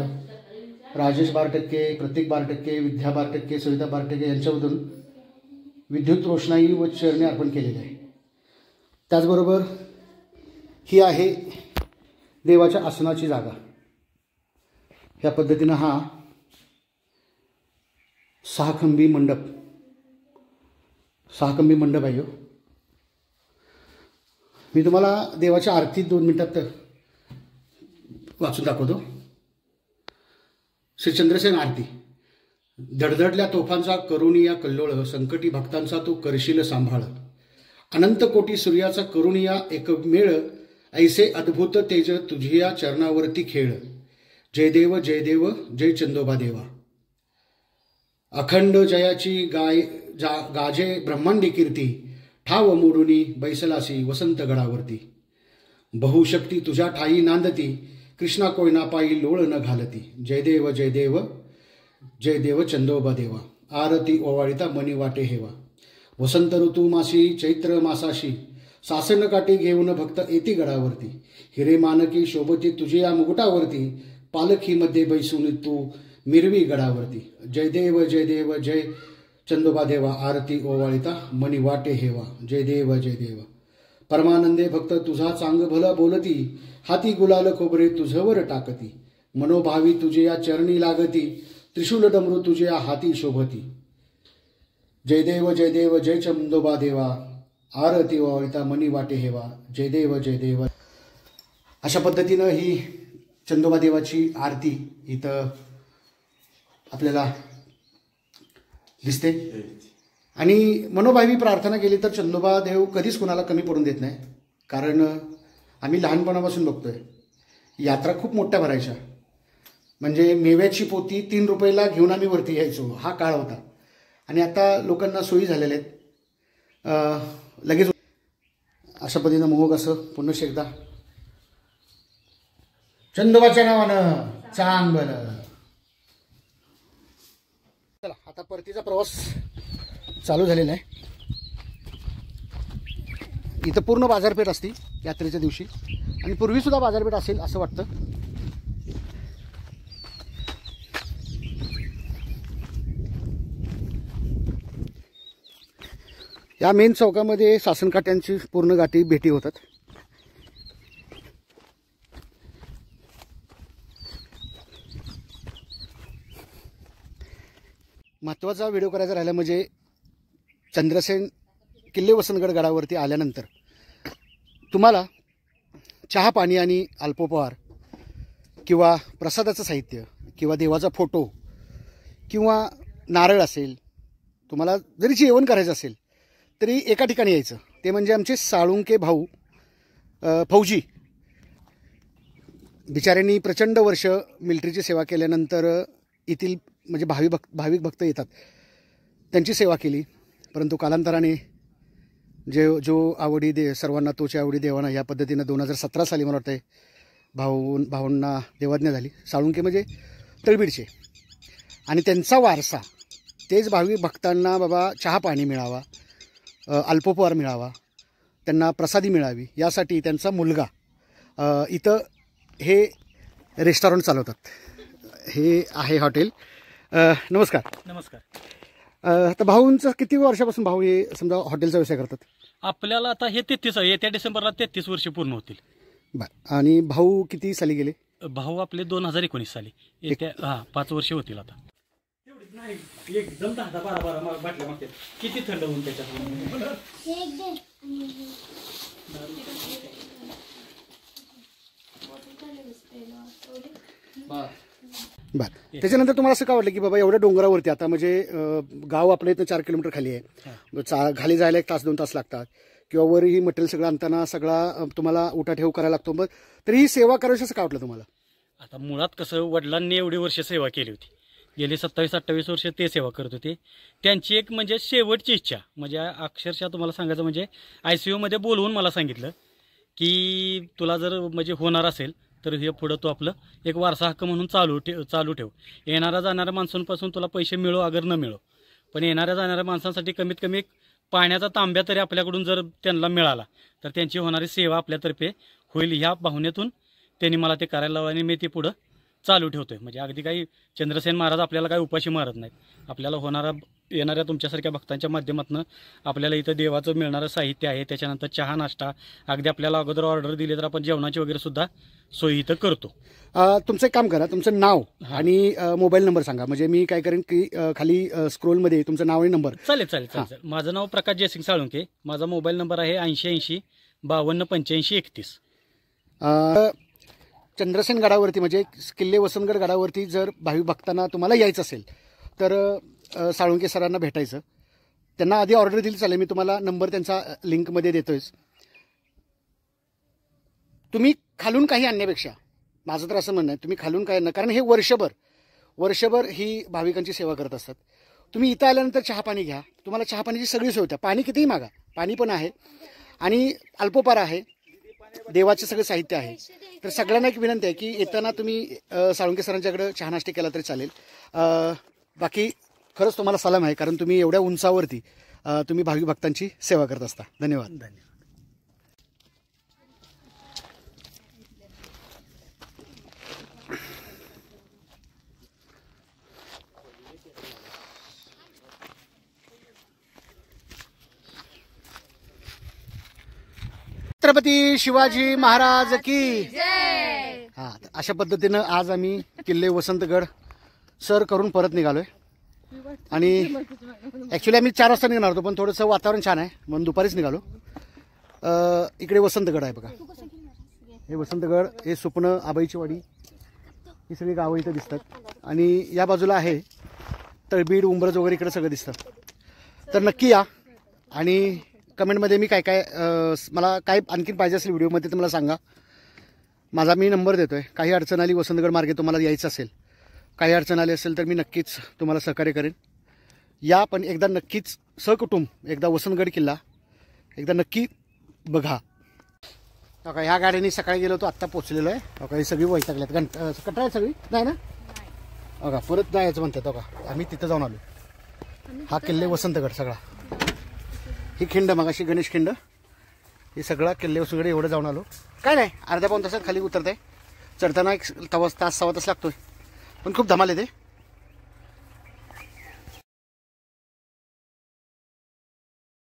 राजेश बारटक्के, प्रतीक बारटक्के, विद्या बारटक्के, सविता बारटक्के यांच्यामधून विद्युत रोषणाई व चरणे अर्पण केलेले आहे. त्याचबरोबर ही आहे देवाच्या आसनाची जागा. ह्या पद्धतीनं हा सहाखंबी मंडप आहे. मी तुम्हाला देवाच्या आरती 2 मिनिटात वाचून दाखवतो. श्री चंद्रसेन आरती. धडधडल्या तोफांचा करुणिया कल्लोळ, संकटी भक्तांचा तू करशील सांभाळ. अनंत कोटी सूर्याचा करुणिया एकमेळ, ऐसे अद्भुत तेज तुझिया चरणावरती खेळ. जय देव जय देव जय चंदोबा देवा. अखंड जयाची गाजे ब्रह्मांडी कीर्ती, ठाव मोडुनी बैसलासी वसंत गडावरती. बहुशक्ती तुझ्या ठाई नांदती, कृष्णा कोयना पायी लोळ न घालती. जय देव जय देव जय देव चंदोबा देवा. आरती ओवाळिता मनी वाटे हेवा. वसंत ऋतू मासी चैत्र मासाशी, सासन काठी घेऊन भक्त येती गडावरती. हिरे मानकी शोभती तुझी या मुकुटावरती, पालखीमध्ये बैसून तू मिरवी गडावरती. जय देव जय चंदोबा देवा. आरती ओवाळिता मनी वाटे हेवा. जय देव जय देव. परमानंदे भक्त तुझा चांग भला बोलती, हाती गुलाल खोबरे तुझवर टाकती. मनोभावी तुझे या चरणी लागती, त्रिशूल डमरू तुझे या हाती शोभती. जय देव जय चंदोबा देवा. आरती ओवाळिता मनी वाटे हेवा. जय देव जय देव. अशा पद्धतीनं ही चंदोबा देवाची आरती इथं आपल्याला दिसते. आणि मनोभावी प्रार्थना केली तर चंदोबा देव कधीच कोणाला कमी पडून देत नाही. कारण आम्ही लहानपणापासून बघतोय यात्रा खूप मोठ्या भरायच्या. म्हणजे मेव्याची पोती 3 रुपयाला घेऊन आम्ही वरती यायचो, हा काळ होता. आणि आता लोकांना सोयी झालेल्या आहेत. लगेच अशा पद्धतीनं मोहक असं पुन्हा एकदा चंदोबाच्या नावानं चांगलं. चला आता परतीचा प्रवास चालू झालेला आहे. इथं पूर्ण बाजारपेठ असते यात्रेच्या दिवशी, आणि पूर्वीसुद्धा बाजारपेठ असेल असं वाटतं. या मेन चौकामध्ये सासनकाठ्यांची पूर्ण गाठी भेटी होतात. महत्त्वाचा व्हिडिओ करायचा राहिला म्हणजे चंद्रसेन किल्ले वसंतगड गडावरती आल्यानंतर तुम्हाला चहा पाणी आणि अल्पोपहार किंवा प्रसादाचं साहित्य किंवा देवाचा फोटो किंवा नारळ असेल, तुम्हाला जरी जेवण करायचं असेल तरी एका ठिकाणी यायचं. ते म्हणजे आमचे साळुंके भाऊ फौजी. बिचाऱ्यांनी प्रचंड वर्ष मिलिटरीची सेवा केल्यानंतर येथील म्हणजे भाविक भक्त येतात, त्यांची सेवा केली. परंतु कालांतराने जो आवडी सर्वांना तोची आवडी देवाना, या पद्धतीनं 2017 साली मला वाटतं भाऊंना देवाज्ञा झाली. साळुंके म्हणजे तळबीडचे, आणि त्यांचा वारसा तेच भाविक भक्तांना बाबा चहा पाणी मिळावा, अल्पोपहार मिळावा, त्यांना प्रसादी मिळावी, यासाठी त्यांचा मुलगा इथं हे रेस्टॉरंट चालवतात. हे आहे हॉटेल. नमस्कार. नमस्कार. तर भाऊंचं किती वर्षापासून भाऊ हे समजा हॉटेलचा व्यवसाय करतात? आपल्याला आता हे 33 येत्या डिसेंबरला 33 वर्ष पूर्ण होतील. बरं. आणि भाऊ किती साली गेले? भाऊ आपले 2019 साली. येत्या 5 वर्ष होतील आता. एकदम 10-12 बाटल्या मागतात. किती थंड होऊन त्याच्यात. बरं. त्याच्यानंतर तुम्हाला असं का वाटलं की बाबा एवढ्या डोंगरावरती आता म्हणजे गाव आपल्या इथं 4 किलोमीटर खाली आहे, खाली जायला 1 तास 2 तास लागतात, किंवा वरही मटेरियल सगळं आणताना सगळा तुम्हाला उठाठेव करायला लागतो, मग तरी ही सेवा करायची असं का वाटलं तुम्हाला? आता मुळात कसं, वडिलांनी एवढी वर्ष सेवा केली होती, गेली 27-28 वर्ष ते सेवा करत होते. त्यांची एक म्हणजे शेवटची इच्छा म्हणजे अक्षरशः तुम्हाला सांगायचं म्हणजे ICU मध्ये बोलवून मला सांगितलं की तुला जर म्हणजे होणार असेल तर हे पुढं तू आपलं एक वारसा हक्क म्हणून चालू ठेव. येणाऱ्या जाणाऱ्या माणसांपासून तुला पैसे मिळो अगर न मिळो, पण येणाऱ्या जाणाऱ्या माणसांसाठी कमीत कमी पाण्याचा तांब्या तरी आपल्याकडून जर त्यांना मिळाला तर त्यांची होणारी सेवा आपल्यातर्फे होईल, ह्या भावनेतून त्यांनी मला ते करायला लावलं आणि मी ते पुढं चालू ठेवतोय. म्हणजे अगदी काही चंद्रसेन महाराज आपल्याला काही उपाशी मारत नाहीत. आपल्याला येणाऱ्या तुमच्यासारख्या भक्तांच्या माध्यमातून आपल्याला इथं देवाचं मिळणारं साहित्य आहे. त्याच्यानंतर चहा नाश्ता, अगदी आपल्याला अगोदर ऑर्डर दिली तर आपण जेवणाची वगैरे सुद्धा सोयी इथं करतो. तुमचं एक काम करा, तुमचं नाव आणि मोबाईल नंबर सांगा. म्हणजे मी काय करेन की खाली स्क्रोलमध्ये तुमचं नाव आणि नंबर. चालेल. माझं नाव प्रकाश जयसिंग साळुंके. माझा मोबाईल नंबर आहे 8080 52 85 31. चंद्रसेन गडावरती म्हणजे किल्ले वसंतगड गडावरती जर भाविक भक्तांना तुम्हाला यायचं असेल तर साळुंके सरांना भेटायचं. त्यांना आधी ऑर्डर दिली चालेल, मी तुम्हाला नंबर त्यांचा लिंकमध्ये देतोयच. तुम्ही खालून काही आणण्यापेक्षा माझं तर असं म्हणणं आहे, तुम्ही खालून काही आणणं, कारण हे वर्षभर ही भाविकांची सेवा करत असतात. तुम्ही इथं आल्यानंतर चहापाणी घ्या, तुम्हाला चहापाण्याची सगळी सोय होत्या. पाणी कितीही मागा, पाणी पण आहे आणि अल्पोपार आहे, देवाचे सगळं साहित्य आहे. तर सगळ्यांना एक विनंती आहे की येताना तुम्ही साळुंके सरांच्याकडे चहा नाश्ते केला तरी चालेल. बाकी खरंच तुम्हाला सलाम आहे, कारण तुम्ही एवढ्या उंचावरती तुम्ही भाविक भक्तांची सेवा करत असता. धन्यवाद. छत्रपती शिवाजी महाराज की. हा, अशा पद्धतीनं आज आम्ही किल्ले वसंतगड सर करून परत निघालोय. आणि ॲक्च्युली आम्ही 4 वाजता निघणार होतो, पण थोडंसं वातावरण छान आहे म्हणून दुपारीच निघालो. इकडे वसंतगड आहे बघा, हे वसंतगड, हे सुपणं, आबाईची वाडी, ही सगळी गावं इथं दिसतात. आणि या बाजूला आहे तळबीड, उंबरज वगैरे इकडे सगळं दिसतं. तर नक्की या आणि कमेंटमध्ये मी काय मला काय आणखीन पाहिजे असेल व्हिडिओमध्ये तर मला सांगा. माझा मी नंबर देतोय. काही अडचण आली वसंतगड मार्गे तुम्हाला यायचं असेल, काही अडचण आली असेल तर मी नक्कीच तुम्हाला सहकार्य करेन. या, पण एकदा नक्कीच सहकुटुंब एकदा वसंतगड किल्ला एकदा नक्की बघा. का ह्या गाडीने सकाळी गेलो होतो, आत्ता पोचलेलो आहे. का ही सगळी वैतागल्यात, कटाळ सगळी नाही ना. बघा परत जायचं म्हणतात. बघा आम्ही तिथं जाऊन आलो. हा किल्ले वसंतगड सगळा, ही खिंड मगाशी गणेश खिंड, हे सगळा किल्ले वसंतगड एवढं जाऊन आलो. काय नाही, अर्ध्या पाऊण तासात खाली उतरत आहे. चढताना एक तास 1.25 तास लागतोय, पण खूप धमाल येते.